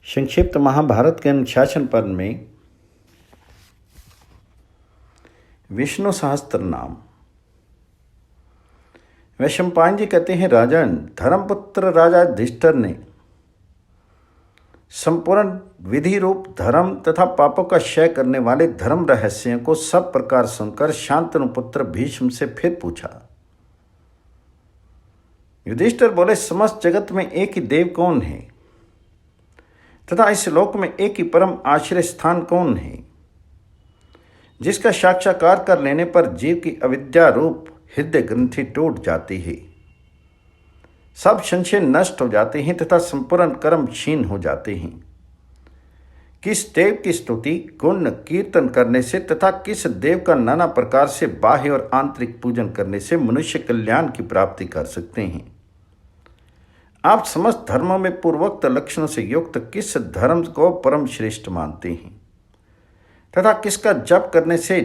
संक्षिप्त महाभारत के अनुशासन पर्व में विष्णु सहस्त्र नाम। वैशंपायन जी कहते हैं, राजन, धर्मपुत्र राजा युधिष्ठिर ने संपूर्ण विधि रूप धर्म तथा पापों का क्षय करने वाले धर्म रहस्यों को सब प्रकार सुनकर शांतनु पुत्र भीष्म से फिर पूछा। युधिष्ठिर बोले, समस्त जगत में एक ही देव कौन है तथा इस लोक में एक ही परम आश्रय स्थान कौन है, जिसका साक्षात्कार कर लेने पर जीव की अविद्या रूप हृदय ग्रंथि टूट जाती है, सब संशय नष्ट हो जाते हैं तथा संपूर्ण कर्म क्षीण हो जाते हैं। किस देव की स्तुति गुण कीर्तन करने से तथा किस देव का नाना प्रकार से बाह्य और आंतरिक पूजन करने से मनुष्य कल्याण की प्राप्ति कर सकते हैं। आप समस्त धर्मों में पूर्वोक्त लक्षणों से युक्त किस धर्म को परम श्रेष्ठ मानते हैं तथा किसका जप करने से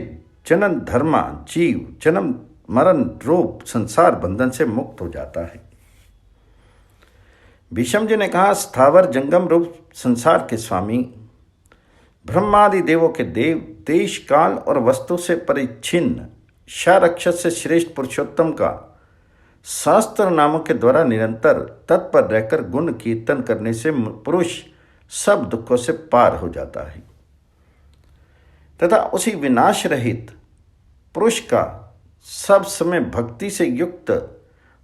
जनन धर्मा जीव जन्म मरण रूप संसार बंधन से मुक्त हो जाता है। भीष्म जी ने कहा, स्थावर जंगम रूप संसार के स्वामी, ब्रह्मादि देवों के देव, देश काल और वस्तु से परिच्छिन्न शारक्षत से श्रेष्ठ पुरुषोत्तम का शास्त्र नामों के द्वारा निरंतर तत्पर रहकर गुण कीर्तन करने से पुरुष सब दुखों से पार हो जाता है तथा उसी विनाश रहित पुरुष का सब समय भक्ति से युक्त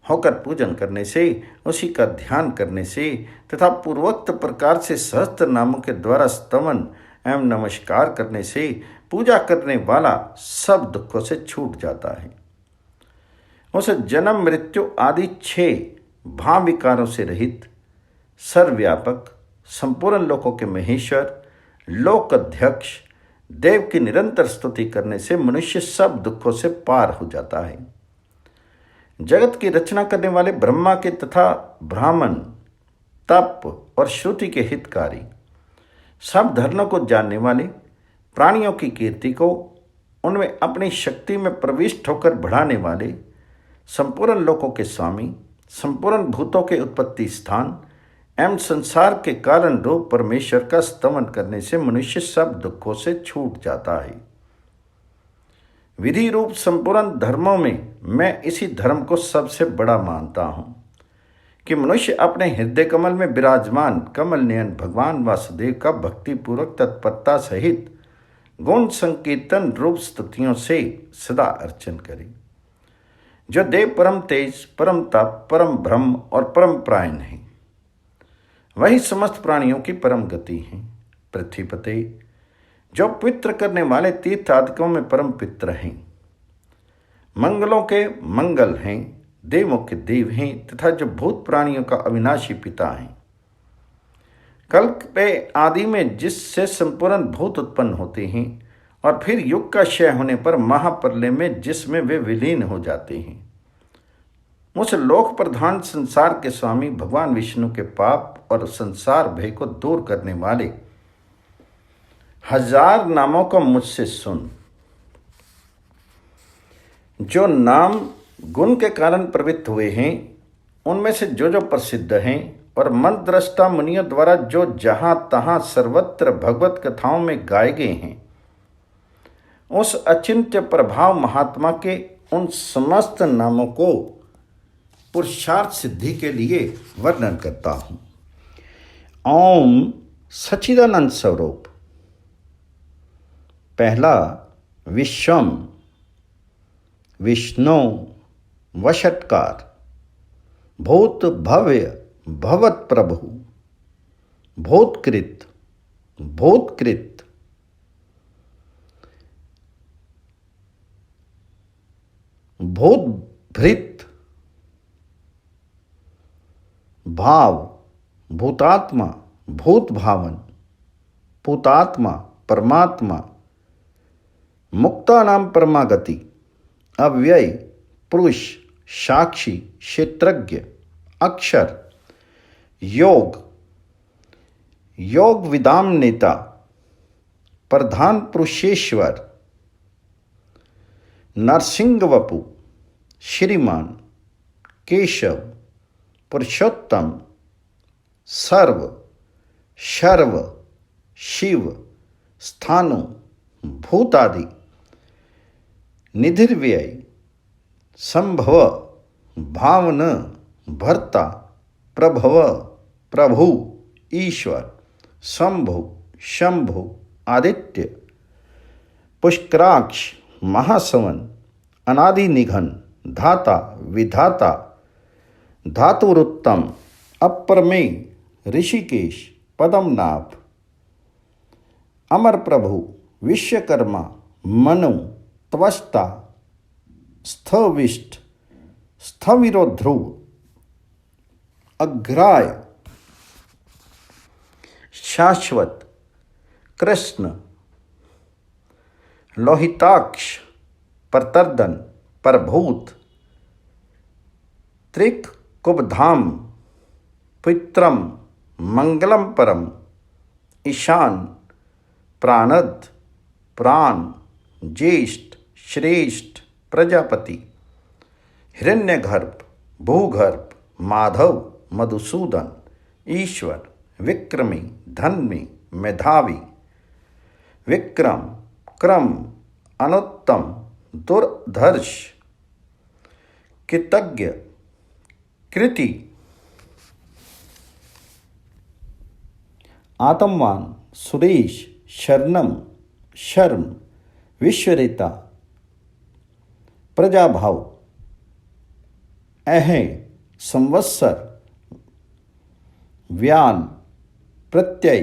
होकर पूजन करने से, उसी का ध्यान करने से तथा पूर्वोक्त प्रकार से सहस्त्र नामों के द्वारा स्तवन एवं नमस्कार करने से पूजा करने वाला सब दुखों से छूट जाता है। उस जन्म मृत्यु आदि 6 भाव विकारों से रहित सर्वव्यापक संपूर्ण लोकों के महेश्वर लोक अध्यक्ष देव की निरंतर स्तुति करने से मनुष्य सब दुखों से पार हो जाता है। जगत की रचना करने वाले ब्रह्मा के तथा ब्राह्मण तप और श्रुति के हितकारी सब धर्मों को जानने वाले प्राणियों की कीर्ति को उनमें अपनी शक्ति में प्रविष्ट होकर बढ़ाने वाले संपूर्ण लोकों के स्वामी, संपूर्ण भूतों के उत्पत्ति स्थान एवं संसार के कारण रूप परमेश्वर का स्तवन करने से मनुष्य सब दुखों से छूट जाता है। विधि रूप संपूर्ण धर्मों में मैं इसी धर्म को सबसे बड़ा मानता हूँ कि मनुष्य अपने हृदय कमल में विराजमान कमल नयन भगवान वासुदेव का भक्तिपूर्वक तत्परता सहित गुण संकीर्तन रूप स्तुतियों से सदा अर्चन करे। जो देव परम तेज, परम तप, परम ब्रह्म और परम प्रायण है, वही समस्त प्राणियों की परम गति है। पृथ्वीपते, जो पवित्र करने वाले तीर्थादिकों में परम पित्र हैं, मंगलों के मंगल हैं, देवों के देव हैं तथा जो भूत प्राणियों का अविनाशी पिता हैं। कल्प पे आदि में जिससे संपूर्ण भूत उत्पन्न होते हैं और फिर युग का क्षय होने पर महाप्रलय में जिसमें वे विलीन हो जाते हैं, उस लोक प्रधान संसार के स्वामी भगवान विष्णु के पाप और संसार भय को दूर करने वाले 1000 नामों को मुझसे सुन। जो नाम गुण के कारण प्रवृत्त हुए हैं, उनमें से जो जो प्रसिद्ध हैं और मंत्रद्रष्टा मुनियों द्वारा जो जहां तहां सर्वत्र भगवत कथाओं में गाए गए हैं, उस अचिंत्य प्रभाव महात्मा के उन समस्त नामों को पुरुषार्थ सिद्धि के लिए वर्णन करता हूँ। ओम सच्चिदानंद स्वरूप। पहला विश्वम, विष्णु, वषट्कार, भूत भव्य भवत प्रभु, भूतकृत, भूतकृत, भूतभृत, भाव, भूतात्मा, भूत भावन, पूतात्मा, परमात्मा, मुक्तानाम परमागति, अव्यय, पुरुष, साक्षी, क्षेत्रज्ञ, अक्षर, योग, योग विदाम नेता, प्रधान पुरुषेश्वर, नरसिंह वपु, श्रीमान, केशव, पुरुषोत्तम, सर्व, शर्व, शिव, स्थाणु, भूतादि, निधिर्व्यय, संभव, भावन, भर्ता, प्रभव, प्रभु, ईश्वर, शंभु, शंभु, आदित्य, पुष्कराक्ष, महासवन, अनादि निघन, धाता, विधाता, धातुरुत्तम, अप्रमेय, ऋषिकेश, पद्मनाभ, अमर प्रभु, विश्वकर्मा, मनु, त्वष्टा, स्थविष्ट, स्थविरो ध्रुव, अग्राय, शाश्वत, कृष्ण, लोहिताक्ष, प्रतर्दन, प्रभूत, त्रिक, कुबधाम, पित्रम, मंगलम परम, ईशान, प्राणद, प्राण, ज्येष्ठ, श्रेष्ठ, प्रजापति, हिरण्यगर्भ, भूगर्भ, माधव, मधुसूदन, ईश्वर, विक्रमी, धन्वी, मेधावी, विक्रम, क्रम, अनुत्तम, दुर्धर्ष, कृतज्ञ, कृति, आत्मवान, सुरेश, शरणम, शर्म, विश्वरेता, प्रजाभाव, अह, संवत्सर, व्यान, प्रत्यय,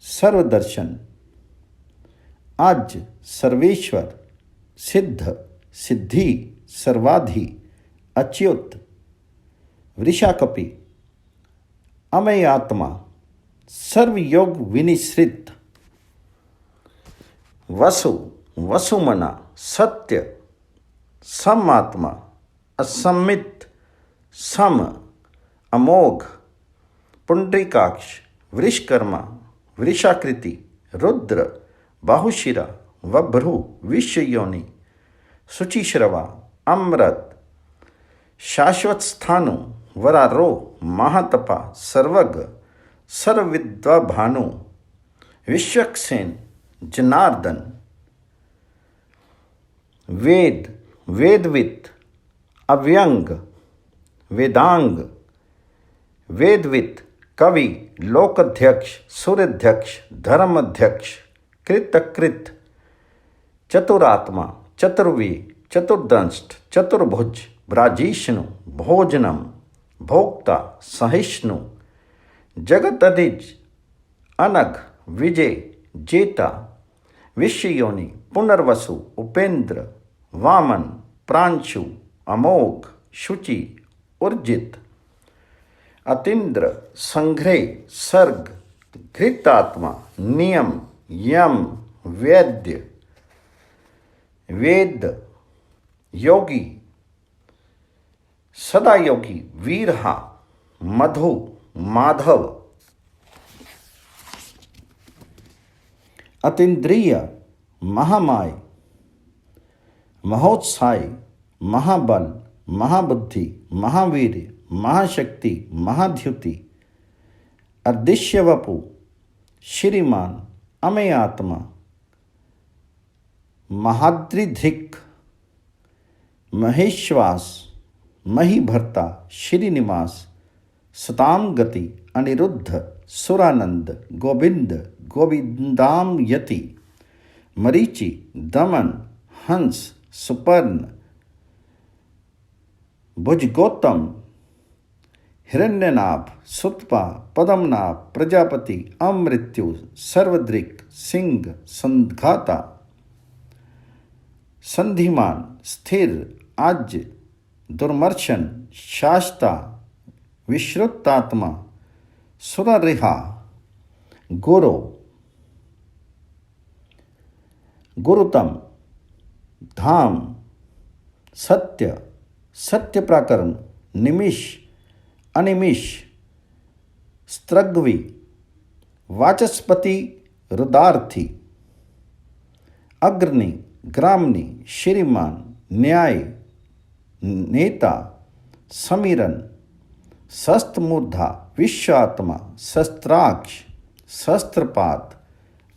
सर्वदर्शन, आज, सर्वेश्वर, सिद्ध, सिद्धि, सर्वाधि, अच्युत, वृषाकपि, अमय आत्मा, सर्वयोग विनिश्रित, वसु, वसुमना, सत्य, समात्मा, असम्मित, सम, अमोघ, पुंडरीकाक्ष, वृषकर्मा, वृषाकृति, रुद्र, बाहुशिरा, वभ्रु, विश्वयोनि, शुचिश्रवा, अमृत, शाश्वत स्थानु, वरारो, महातपा, सर्वज्ञ, सर्वविद्वा भानु, विश्वक्सेन, जनार्दन, वेद, वेदवित, अव्यंग, वेदांग, वेदवित, कवि, लोकाध्यक्ष, सूर्याध्यक्ष, धर्माध्यक्ष, कृतकृत, चतुरात्मा, चतुर्वी, चतुर्दंष्ट, चतुर्भुज, ब्राजीष्णु, भोजनम, भोक्ता, सहिष्णु, जगतधिज, अनघ, विजय, जेता, विश्वयोनि, पुनर्वसु, उपेंद्र, वामन, प्रांशु, अमोघ, शुचि, उर्जित, अतीन्द्र, संघ्रे, सर्ग, घृतात्मा, नियम, यम, वैद्य, वेद, योगी, सदा योगी, वीरहा, मधु, माधव, अतीन्द्रिय, महामाय, महोत्साही, महाबल, महाबुद्धि, महावीर, महाशक्ति, महाद्युति, अदृश्य वपु, श्रीमान, अमेय आत्मा, महाद्रिधिक, महेश्वास, महीभर्ता, श्रीनिवास, सताम गति, अनिरुद्ध, सुरानंद, गोविंद, गोविंदाम यति, मरीचि, दमन, हंस, सुपर्ण, भुजगोत्तम, हिरण्यनाभ, सुतपा, पद्मनाभ, प्रजापति, अमृत्यु, सर्वदृक्, सिंह, संघाता, संधिमान, स्थिर, आज्य, दुर्मर्शन, शास्ता, विश्रुतात्मा, सुररिहा, गुरु, गुरुतम, धाम, सत्य, सत्य प्राकरण, निमिष, अनिमिष, स्त्रग्वी, वाचस्पति, रुदार्थी, अग्रणी, ग्रामणी, श्रीमान, न्याय, नेता, समीरन, शस्त्रमूर्धा, विश्वात्मा, शस्त्राक्ष, सहस्त्रपात,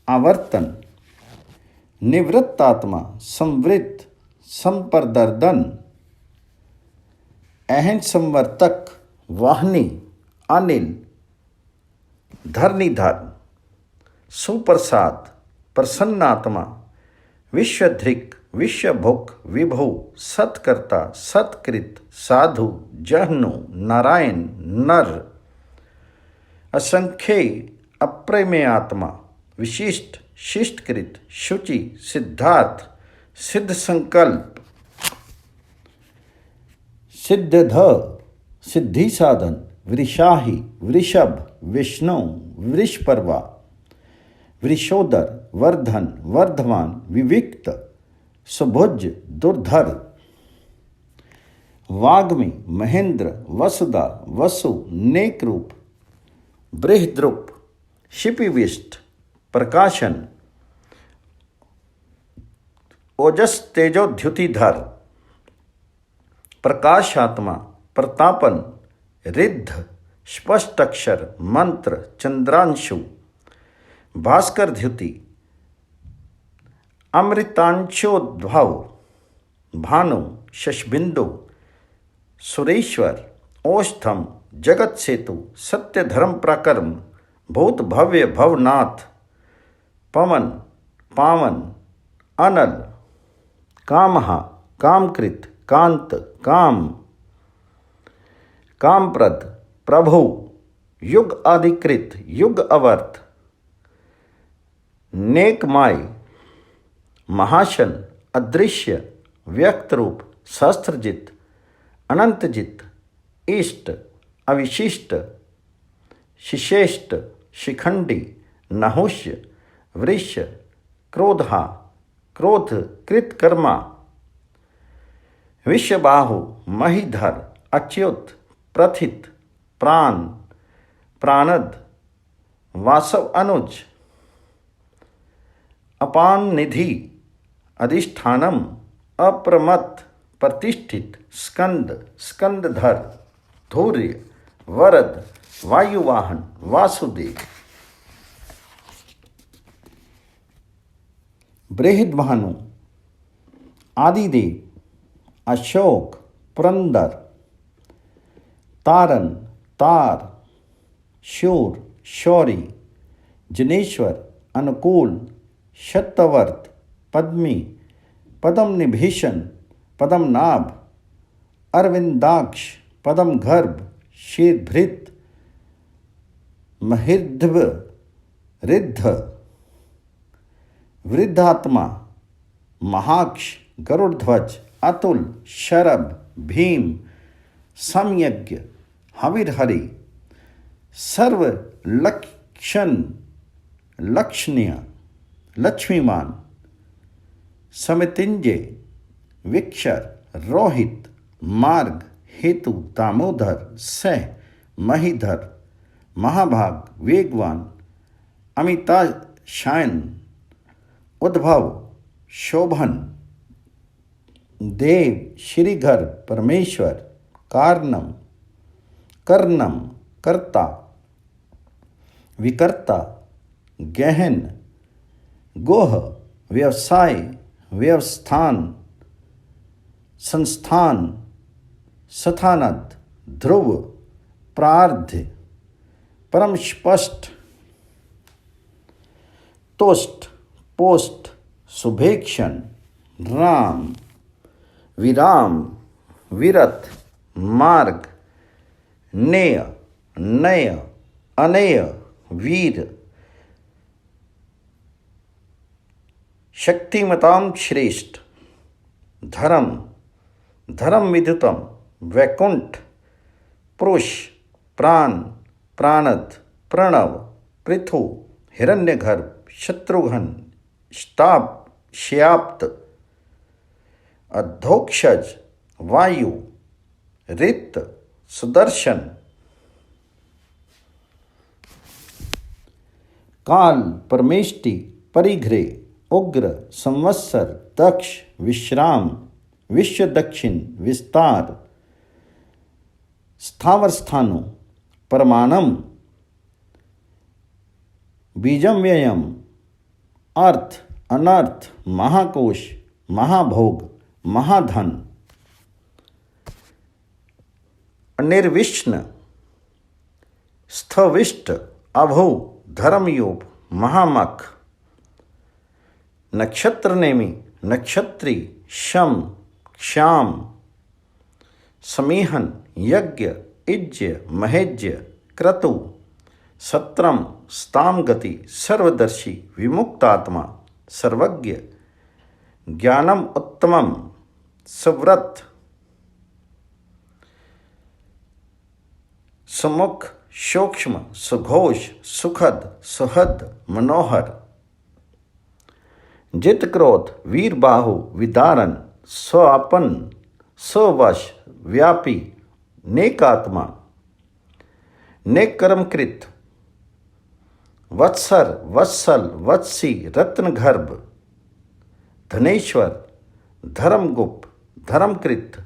आवर्तन, निवृत्तात्मा, संवृत्त, संप्रदर्दन, अहन संवर्तक, वाहनी, अनिल, धरणीधर, सुप्रसाद, प्रसन्नात्मा, विश्वधृक, विश्वभुक, विभु, सत्कर्ता, सत्कृत, साधु, जहनु, नारायण, नर, असंख्य, अप्रमेय आत्मा, विशिष्ट, शिष्टकृत, शुचि, सिद्धार्थ, सिद्ध संकल्प, सिद्धध, सिद्धि साधन, वृषाही, वृषभ, विष्णु, वृषपर्वा, वृषोदर, वर्धन, वर्धमान, विविक्त, सुभुज, दुर्धर, वाग्मी, महेंद्र, वसुदा, वसु, नेकरूप, बृहद्रुप, शिपिविष्ट, प्रकाशन, ओजस, तेजोद्युतिधर, प्रकाशात्मा, प्रतापन, रिद्ध, स्पष्ट अक्षर, मंत्र, चंद्रांशु, भास्कर द्युति, अमृतांशोद्भव, भानु, शशबिंदु, सुरेश्वर, औष्ठम, जगत सेतु, सत्य धर्म प्रकर्म, भूत भव्य भवनाथ, पवन, पावन, अनल, कामहा, कामकृत, कांत, काम, कामप्रद, प्रभु, युग अधिकृत, युग अवर्त, नेकमाय, महाशन, अदृश्य, व्यक्त रूप, सहस्त्रजित, अनंतजित, इष्ट, अविशिष्ट, शिशेष्ट, शिखंडी, नहुष्य, वृष, क्रोधा, क्रोध, कृतकर्मा, विश्वबाहु, महीधर, अच्युत, प्रथित, प्राण, प्राणद, वासव अनुज, अपान निधि, अधिष्ठानम, अप्रमत्त, प्रतिष्ठित, स्कंद, स्कंदधर, धैर्य, वरद, वायुवाहन, वासुदेव, बृहद्भानु, आदिदेव, अशोक, पुरंदर, तारन, तार, शूर, शौरी, जनेश्वर, अनुकूल, शतवर्त, पद्मी, पद्मनिभीषण, पद्मनाभ, अरविंदाक्ष, पद्म गर्भ, शीर्भृत, महिर्ध्व, रिद्ध, वृद्धात्मा, महाक्ष, गरुड़ध्वज, अतुल, शरभ, भीम, समयज्ञ, हविर्हरि, सर्व लक्षण, लक्षणीय, लक्ष्मीमान, समितिंजय, विक्षर, रोहित, मार्ग, हेतु, दामोदर, सह, महीधर, महाभाग, वेगवान, अमिताशायन, उद्भव, शोभन, देव, श्रीघर, परमेश्वर, कारणम, कर्णम, कर्ता, विकर्ता, गहन, गोह, व्यवसाय, व्यवस्थान, संस्थान, सथानद, ध्रुव, प्रार्ध्य, परम स्पष्ट, तोष्ट, पोस्ट, शुभेक्षण, राम, विराम, विरत, मार्ग, नेय, नय, अनेय, वीर, शक्तिमताम श्रेष्ठ, धर्म, धर्म विद्युतम, वैकुंठ, पुरुष, प्राण, प्राणद, प्रणव, पृथु, हिरण्यगर्भ, शत्रुघ्न, स्ताप, श्याप्त, अधोक्षज, वायु, रित, सुदर्शन, काल, परमेष्टि, परिघ्रे, उग्र, संवत्सर, दक्ष, विश्राम, विश्व दक्षिण, विस्तार, स्थावर स्थानु, परमाणम, बीजम व्ययम, अर्थ अनर्थ, महाकोश, महाभोग, महाधन। निर्विष्ण, स्थविष्ट, अभो, धर्मयोग, महामख। नक्षत्र नेमी, नक्षत्री, शम, श्याम, समीहन, यज्ञ, इज्य, महेज्य, क्रतु, सत्रम, स्ताम गति, सर्वदर्शी, विमुक्तात्मा, सर्वज्ञ, ज्ञानम उत्तमम, सुव्रत, सुमुख, सूक्ष्म, सुघोष, सुखद, सुहद, मनोहर। जित क्रोध, वीर बाहु, विदारन, स्वापन, स्ववश, व्यापी, नेकात्मा, नेक कर्मकृत, वत्सर, वत्सल, वत्सी, रत्नगर्भ, धनेश्वर, धर्मगुप्त, धर्मकृत,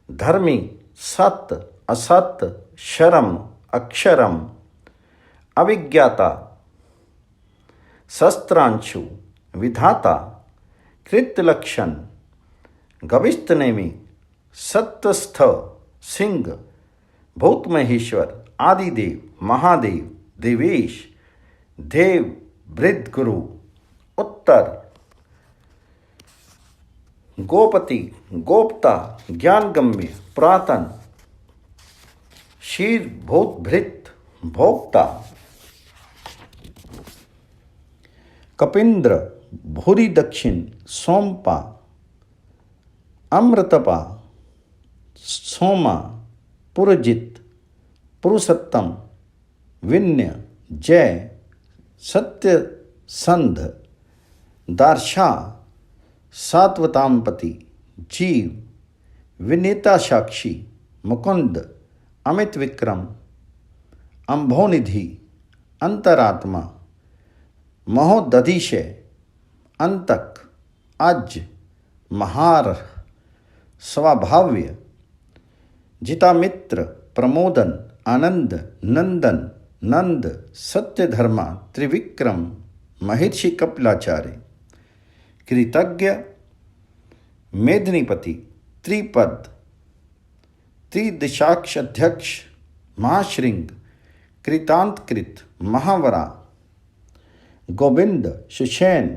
धर्मी, सत्य, असत्य, शरम, अक्षरम, अविज्ञाता, शस्त्रांशु, विधाता, कृत्यलक्षण, गविस्तनेमी, सत्यस्थ, सिंह, भूत महेश्वर, आदिदेव, महादेव, देवेश, देव, वृद्ध गुरु, उत्तर, गोपति, गोप्ता, ज्ञानगम्य, पुरातन, शीर, भूत, भृत, भोक्ता, कपिंद्र, भूरी दक्षिण, सोमपा, अमृतपा, सोमा, पुरजित, पुरुषोत्तम, विन्य, जय, सत्य, संध, दार्शा, सात्वतांपति, जीव, विनेता, साक्षी, मुकुंद, अमित विक्रम, अम्भोनिधि, अंतरात्मा, महोदधिशय, अंतक, अज, महार, स्वाभाव्य, जितामित्र, प्रमोदन, आनंद, नंदन, नंद, सत्यधर्मा, त्रिविक्रम, महर्षि कपिलाचार्य, कृतज्ञ, मेदिनीपति, त्रिपद, त्रिदिशाक्ष अध्यक्ष, महाश्रृंग, कृतांतकृत, महावरा, गोविंद, सुषैन,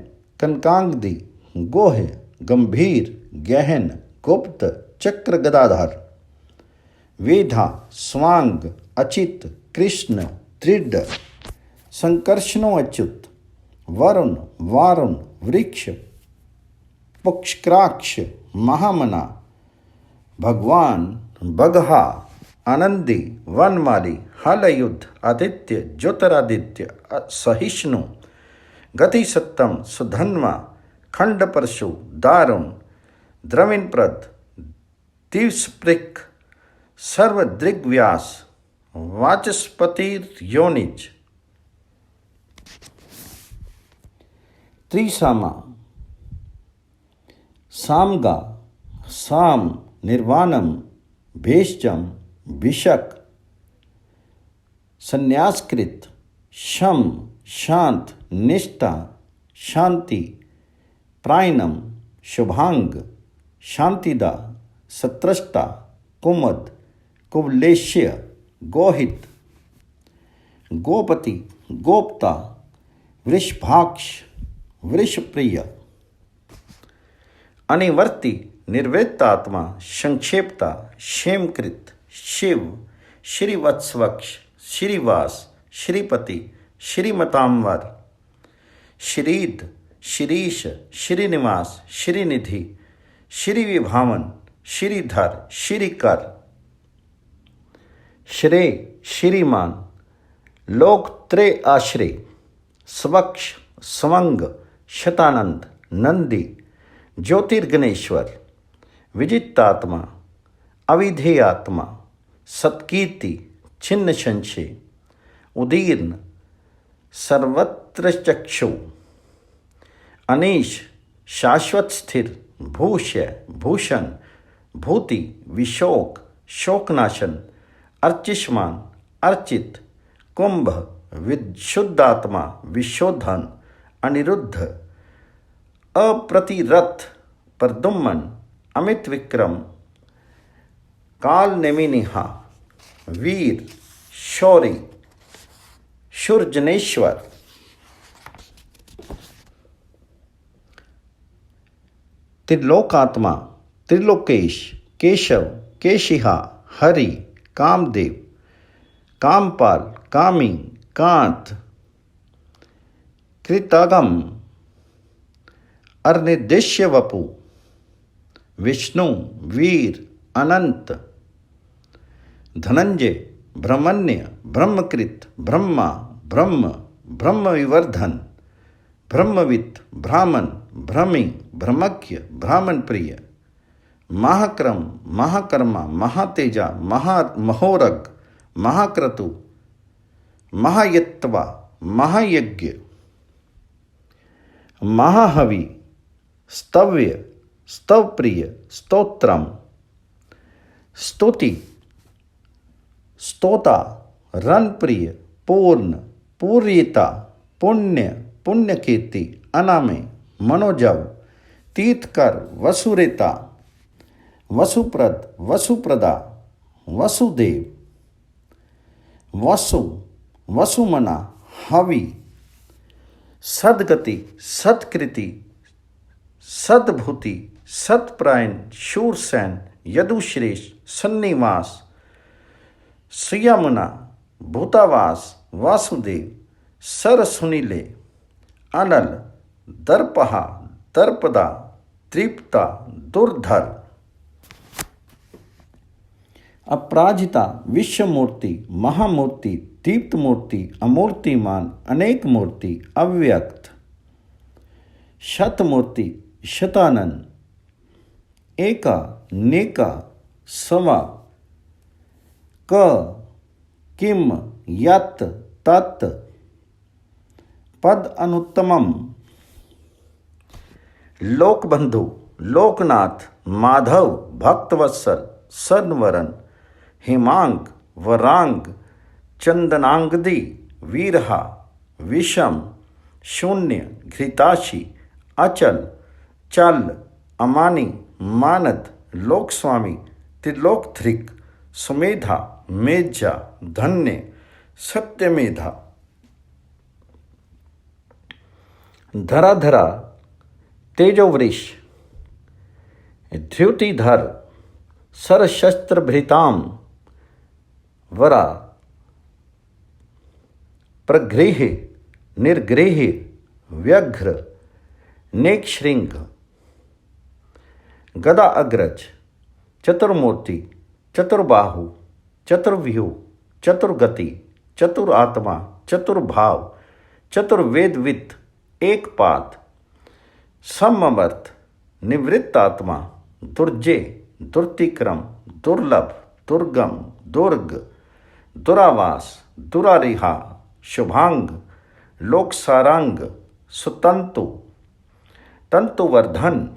कनकांगदी, गोह, गंभीर, गहन, गुप्त, चक्र गदाधर, वेधा, स्वांग, अचित, कृष्ण, दृढ़, संकर्षणो अच्युत, वरुण, वारुण, वृक्ष, पुष्कराक्ष, महामना, भगवान, बगहा, आनंदी, वनमाली, हलयुद्ध, आदित्य, ज्योतिरादित्य, सहिष्णु, गति सत्तम, सुधन्वा, खंड परशु, दारुण, द्रविणप्रद, दिवस्पृक, सर्वदृग्व्यास, वाचस्पतिर्योनिज, त्रिसामा, सामगा, साम, निर्वाणम, भेषजम, विशक, संन्यासकृत, शम, शांत, निष्ठा, शांति, प्रायणम, शुभांग, शांतिदा, सत्रष्टा, कुमद, कुवलेश्य, गोहित, गोपति, गोप्ता, वृषभाक्ष, वृषप्रिय, अनिवर्ती, निर्वेदात्मा, संक्षेपता, क्षेमकृत, शिव, श्रीवत्सवक्ष, श्रीवास, श्रीपति, श्रीमतांवर, श्रीध, श्रीश, श्रीनिवास, श्रीनिधि, श्रीविभावन, श्रीधर, श्रीकर, श्रेय, श्रीमान, लोकत्रय आश्रय, स्वक्ष, स्वंग, शतानंद, नंदी, ज्योतिर्गणेश्वर, विजितात्मा, अविधेयात्मा, सत्कीर्ति, छिन्न संशय, उदीर्ण, सर्वत्र चक्षु, अनीश, शाश्वत स्थिर, भूष्य, भूषण, भूति, विशोक, शोकनाशन, अर्चिष्मान, अर्चित, कुंभ, विशुद्धात्मा, विशोधन, अनिरुद्ध, अप्रतिरथ, प्रद्युम्न, अमित विक्रम, काल नेमिनिहा, वीर, शौरी, शूरजनेश्वर, त्रिलोकात्मा, त्रिलोकेश, केशव, केशिहा, हरि, कामदेव, कामपाल, कामी, कांत, कृतागम, अर्निदेश्य वपु, विष्णु, वीर, अनंत, धनंजय, ब्रह्मण्य, ब्रह्मकृत, ब्रह्मा, ब्रह्म, ब्रह्म विवर्धन, ब्रह्मवित्, ब्राह्मण, भ्रमी, ब्रह्मज्ञ, ब्राह्मण प्रिय, महाक्रम, महाकर्मा, महातेजा, महोरग, महाक्रतु, महायत्वा, महायज्ञ, महाहवि, स्तव्य, स्तवप्रिय, स्तोत्रम, स्तुति, स्तोता, रणप्रिय, पूर्ण, पूर्यता, पुण्य, पुण्यकीर्ति, अनामे, मनोजव, तीर्थकर, वसुरेता, वसुप्रद, वसुप्रदा, वसुदेव, वसु, वसुमना, हवि, सदगति, सत्कृति, सद्भूति, सत्प्रायण, शूरसेन, यदुश्रेष्ठ, सन्निवास, श्रियमुना, भूतावास, वासुदेव, सरसुनीले, अनल, दर्पहा, दर्पदा, तृप्ता, दुर्धर, अपराजिता, विश्वमूर्ति, महामूर्ति, दीप्त मूर्ति, अमूर्तिमान, अनेक मूर्ति, अव्यक्त, शतमूर्ति, शतानन, एका, नेका, सवा, क, किम, यत्, तत्, पद अनुत्तमम, लोकबंधु, लोकनाथ, माधव, भक्तवत्सल, सन्वरण, हेमांग, वरांग, चंदनांगदी, वीरहा, विषम, शून्य, घृताशी, अचल, चल, अमानी, मानद, लोकस्वामी, त्रिलोकधृक, सुमेधा, मेजा, धन्य, सत्यमेधा, धराधरा, तेजोवृष, द्युतिधर, सरशस्त्रभृताम, वरा, प्रगृह, निर्गृह, व्यघ्र, नेकशृंग, गदा अग्रज, चतुर्मूर्ति, चतुर्बाहु, चतुर्व्यूह, चतुर्गति, चतुरात्मा, चतुर्भाव, चतुर्वेदवित्, एक पात, समवर्त, निवृत्त आत्मा, दुर्जय, दुर्तिक्रम, दुर्लभ, दुर्गम, दुर्ग, दुरावास, दुरारिहा, शुभांग, लोकसारांग, सुतंतु, तंतुवर्धन,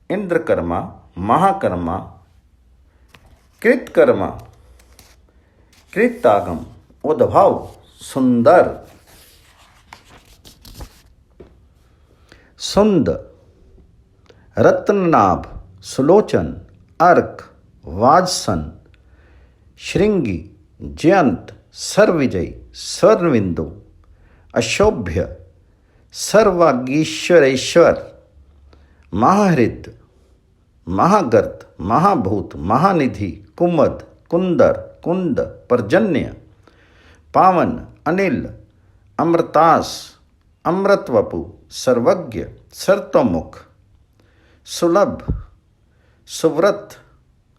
इंद्रकर्मा, महाकर्मा, कृतकर्मा, कृतागम, उद्भव, सुंदर, सुंद, रत्ननाभ, सुलोचन, अर्क, वाजसन, श्रृंगी, जयंत, सर्वविजय, स्वर्णविंदु, अशोभ्य, सर्वागीश्वरेश्वर, महाहृद, महागर्त, महाभूत, महानिधि, कुमद, कुंदर, कुंद, पर्जन्य, पावन, अनिल, अमृतास, अमृतवपु, सर्वज्ञ, सर्तोमुख, सुलभ, सुव्रत,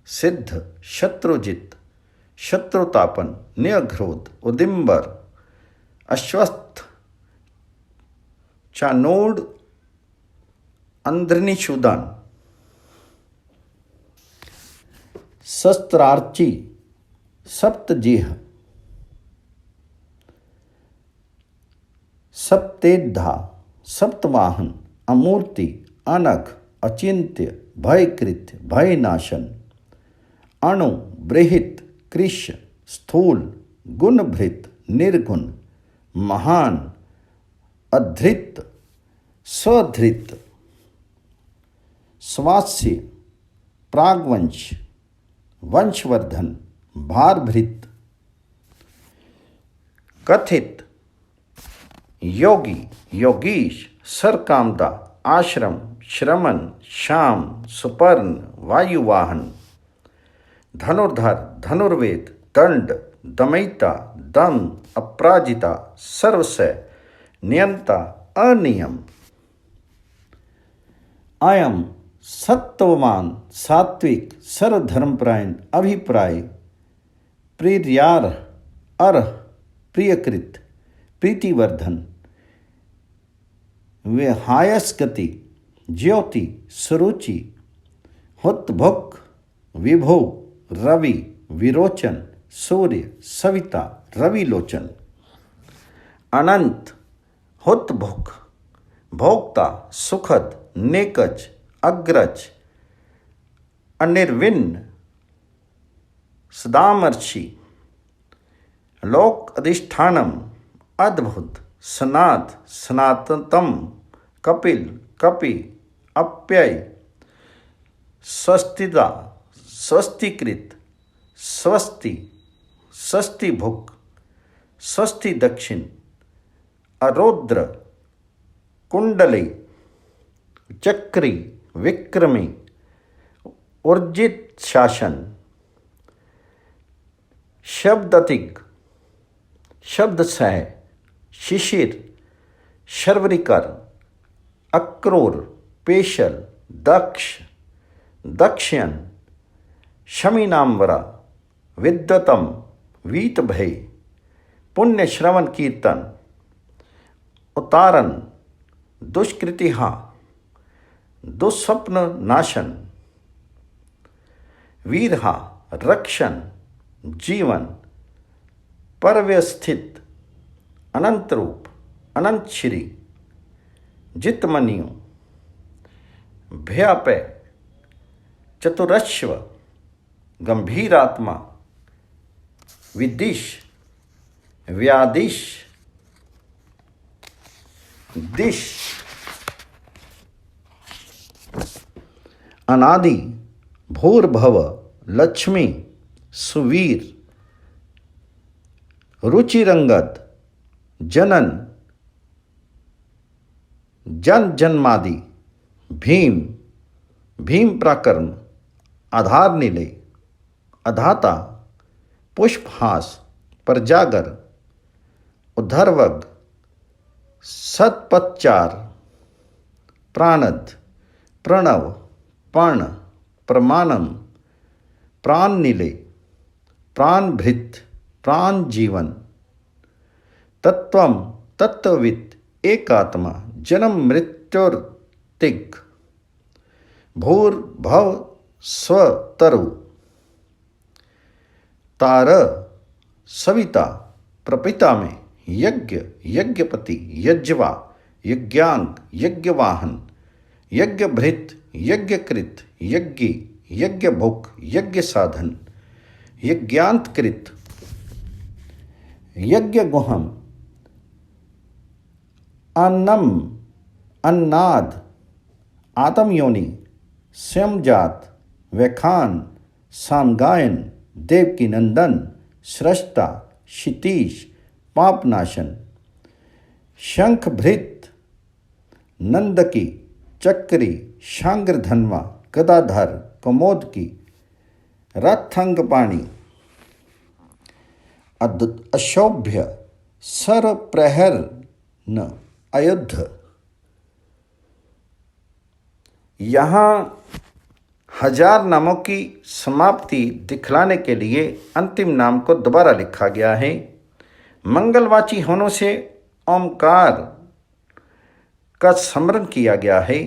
सिद्ध, शत्रुजित, शत्रुतापन, न्यघ्रोध, उदिम्बर, अश्वस्थ, चानोड, अंध्रनिशूदन, शस्त्रार्ची, सप्तजिह, सप्तेद्धा, सप्तवाहन, अमूर्ति, अनघ, अचिंत्य, भयकृत्य, भयनाशन, अणु, बृहित, कृश, स्थूल, गुणभृत, निर्गुण, महान, अधृत, स्वधृत, स्वास्य, प्रागवंश, वंशवर्धन, भारभृत, कथित, योगी, योगीश, सरकामदा, आश्रम, श्रमण, श्याम, सुपर्ण, वायुवाहन, धनुर्धर, धनुर्वेद, दंड, दमयिता, दम, अपराजिता, सर्वस्य, नियंता, अनियम, अयम, सत्ववान, सात्विक, सर्वधर्मपरायण, अभिप्राय, प्रीर्यार्ह, अर्ह, प्रियकृत, प्रीतिवर्धन, विहायस गति, ज्योति, सुरुचि, हुतभुक, विभो, रवि, विरोचन, सूर्य, सविता, रविलोचन, अनंत, हुतभुक, भोक्ता, सुखद, नेकज, अग्रज, अनिर्विन्न, सदामर्षि, लोक अधिष्ठानम, अद्भुत, सनाथ, सनातनतम, कपिल, कपि, अप्यय, स्वस्तिदा, स्वस्तिकृत, स्वस्ति, स्वस्तिभुक, स्वस्ति दक्षिण, अरोद्र, कुंडली, चक्री, विक्रमी, ऊर्जित शासन, शब्दतिक, शब्दसह, शिशिर, शर्वरीकर, अक्रूर, पेशल, दक्ष, दक्ष्यन, शमीनाम्बरा, विद्वतम, वीतभय, पुण्य श्रवण कीर्तन, उतारन, दुष्कृतिहा, दुस्वप्न नाशन, वीरहा, रक्षण, जीवन, परव्यस्थित, अनंत रूप, अनंत श्री, जितमनियु, भयापय, चतुरश्व, गंभीर आत्मा, विदिश, व्यादिश, दिश, अनादि, भूर्भव, लक्ष्मी, सुवीर, रुचिरंगत, जनन, जन जन्मादि, भीम, भीम प्राकर्म, आधार निलय, अधाता, पुष्पहास, प्रजागर, उद्धर्वग, सतपच्चार, प्राणद, प्रणव, पर्ण, प्रमाणम, प्राण निलय, प्राणभृत, प्राण जीवन, तत्वम, तत्ववित, एकात्मा, जन्म मृत्युर्तिग, भूर्भव स्वतरु, तार, सविता, प्रपिता में, यज्ञ, यज्ञपति, यज्वा, यज्ञांग, यज्ञवाहन, यज्ञभृत, यज्ञकृत, यज्ञी, यज्ञभुक, यज्ञ साधन, यज्ञांतकृत, यज्ञगुहम, अन्नम, अन्नाद, आत्मयोनि, स्वयंजात, वैखान, सामगायन, देवकी नंदन, सृष्टा, क्षितीश, पापनाशन, शंखभृत, नंदकी, चक्री, शांग्रधन्वा, गदाधर, कमोदकी, रथंगपाणी, अशोभ्य, सरप्रहरन, अयुद्ध। यहाँ 1000 नामों की समाप्ति दिखलाने के लिए अंतिम नाम को दोबारा लिखा गया है। मंगलवाची होने से ओमकार का स्मरण किया गया है।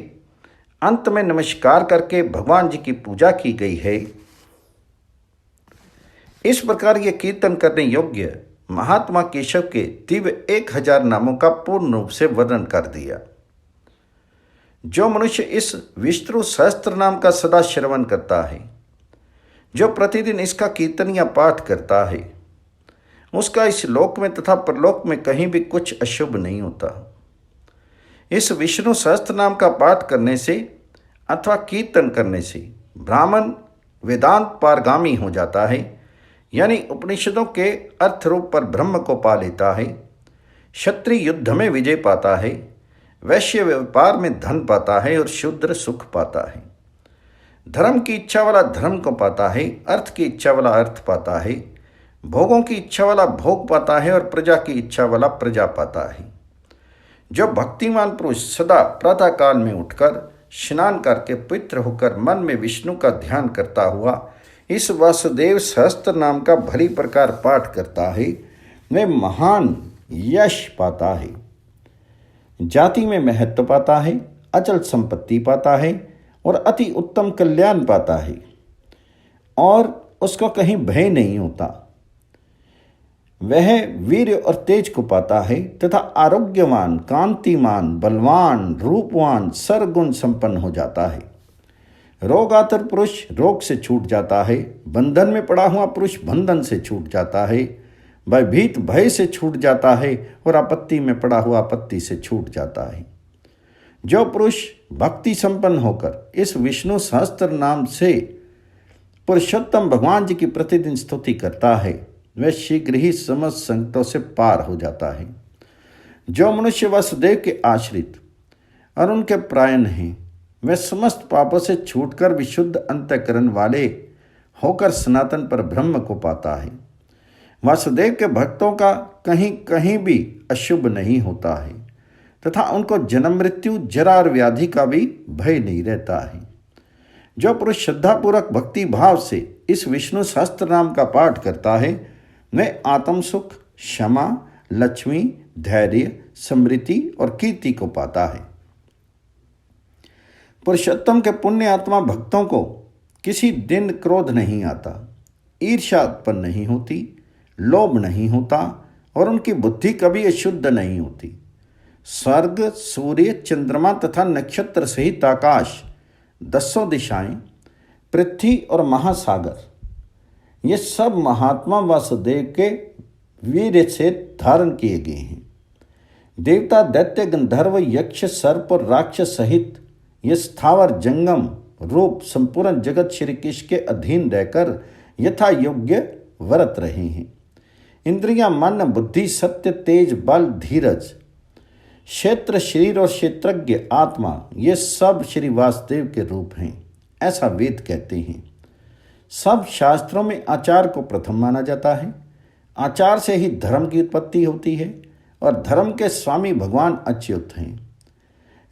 अंत में नमस्कार करके भगवान जी की पूजा की गई है। इस प्रकार ये कीर्तन करने योग्य महात्मा केशव के दिव्य 1000 नामों का पूर्ण रूप से वर्णन कर दिया। जो मनुष्य इस विष्णु सहस्त्र नाम का सदा श्रवण करता है, जो प्रतिदिन इसका कीर्तन या पाठ करता है उसका इस लोक में तथा परलोक में कहीं भी कुछ अशुभ नहीं होता। इस विष्णु सहस्त्र नाम का पाठ करने से अथवा कीर्तन करने से ब्राह्मण वेदांत पारगामी हो जाता है, यानी उपनिषदों के अर्थ रूप पर ब्रह्म को पा लेता है, क्षत्रिय युद्ध में विजय पाता है, वैश्य व्यापार में धन पाता है और शूद्र सुख पाता है। धर्म की इच्छा वाला धर्म को पाता है, अर्थ की इच्छा वाला अर्थ पाता है, भोगों की इच्छा वाला भोग पाता है और प्रजा की इच्छा वाला प्रजा पाता है। जो भक्तिमान पुरुष सदा प्रातः काल में उठकर स्नान करके पवित्र होकर मन में विष्णु का ध्यान करता हुआ इस वासुदेव सहस्त्र नाम का भली प्रकार पाठ करता है, वह महान यश पाता है, जाति में महत्व पाता है, अचल संपत्ति पाता है और अति उत्तम कल्याण पाता है और उसको कहीं भय नहीं होता। वह वीर्य और तेज को पाता है तथा आरोग्यवान, कांतिमान, बलवान, रूपवान, सर्वगुण संपन्न हो जाता है। रोगातुर पुरुष रोग से छूट जाता है, बंधन में पड़ा हुआ पुरुष बंधन से छूट जाता है, भयभीत भय से छूट जाता है और आपत्ति में पड़ा हुआ आपत्ति से छूट जाता है। जो पुरुष भक्ति संपन्न होकर इस विष्णु सहस्त्र नाम से पुरुषोत्तम भगवान जी की प्रतिदिन स्तुति करता है, वह शीघ्र ही समस्त संकटों से पार हो जाता है। जो मनुष्य वासुदेव के आश्रित और उनके प्रायण हैं, वह समस्त पापों से छूटकर विशुद्ध अंतःकरण वाले होकर सनातन पर ब्रह्म को पाता है। वासुदेव के भक्तों का कहीं कहीं भी अशुभ नहीं होता है तथा उनको जन्म मृत्यु, जरा और व्याधि का भी भय नहीं रहता है। जो पुरुष श्रद्धापूर्वक भक्ति भाव से इस विष्णु सहस्त्र नाम का पाठ करता है, वह आत्म सुख, क्षमा, लक्ष्मी, धैर्य, समृद्धि और कीर्ति को पाता है। पुरुषोत्तम के पुण्य आत्मा भक्तों को किसी दिन क्रोध नहीं आता, ईर्ष्या उत्पन्न नहीं होती, लोभ नहीं होता और उनकी बुद्धि कभी अशुद्ध नहीं होती। स्वर्ग, सूर्य, चंद्रमा तथा नक्षत्र सहित आकाश, 10 दिशाएं, पृथ्वी और महासागर, ये सब महात्मा वासुदेव के वीर्य से धारण किए गए हैं। देवता, दैत्य, गंधर्व, यक्ष, सर्प और राक्षस सहित ये स्थावर जंगम रूप संपूर्ण जगत श्री कृष्ण के अधीन रहकर यथा योग्य वर्त रहे हैं। इंद्रियां, मन, बुद्धि, सत्य, तेज, बल, धीरज, क्षेत्र, शरीर और क्षेत्रज्ञ आत्मा, ये सब श्री वासुदेव के रूप हैं, ऐसा वेद कहते हैं। सब शास्त्रों में आचार को प्रथम माना जाता है। आचार से ही धर्म की उत्पत्ति होती है और धर्म के स्वामी भगवान अच्युत हैं।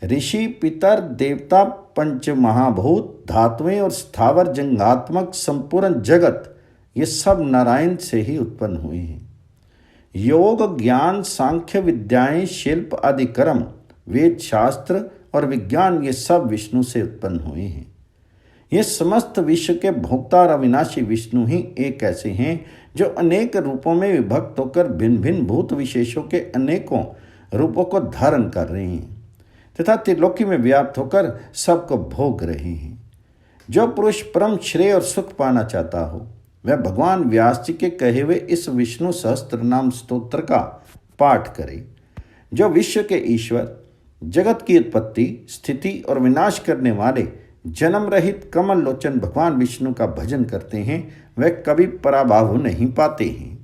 ऋषि, पितर, देवता, पंच महाभूत, धातुएं और स्थावर जंगात्मक संपूर्ण जगत, ये सब नारायण से ही उत्पन्न हुए हैं। योग, ज्ञान, सांख्य विद्याएं, शिल्प आदि कर्म, वेद, शास्त्र और विज्ञान, ये सब विष्णु से उत्पन्न हुए हैं। ये समस्त विश्व के भोक्ता और अविनाशी विष्णु ही एक ऐसे हैं जो अनेक रूपों में विभक्त होकर भिन्न भिन्न भूत विशेषों के अनेकों रूपों को धारण कर रहे हैं तथा त्रिलोकी में व्याप्त होकर सबको भोग रहे हैं। जो पुरुष परम श्रेय और सुख पाना चाहता हो, वह भगवान व्यास जी के कहे हुए इस विष्णु सहस्त्र नाम स्तोत्र का पाठ करे। जो विश्व के ईश्वर, जगत की उत्पत्ति, स्थिति और विनाश करने वाले जन्म रहित कमल लोचन भगवान विष्णु का भजन करते हैं, वह कभी पराभव नहीं पाते हैं।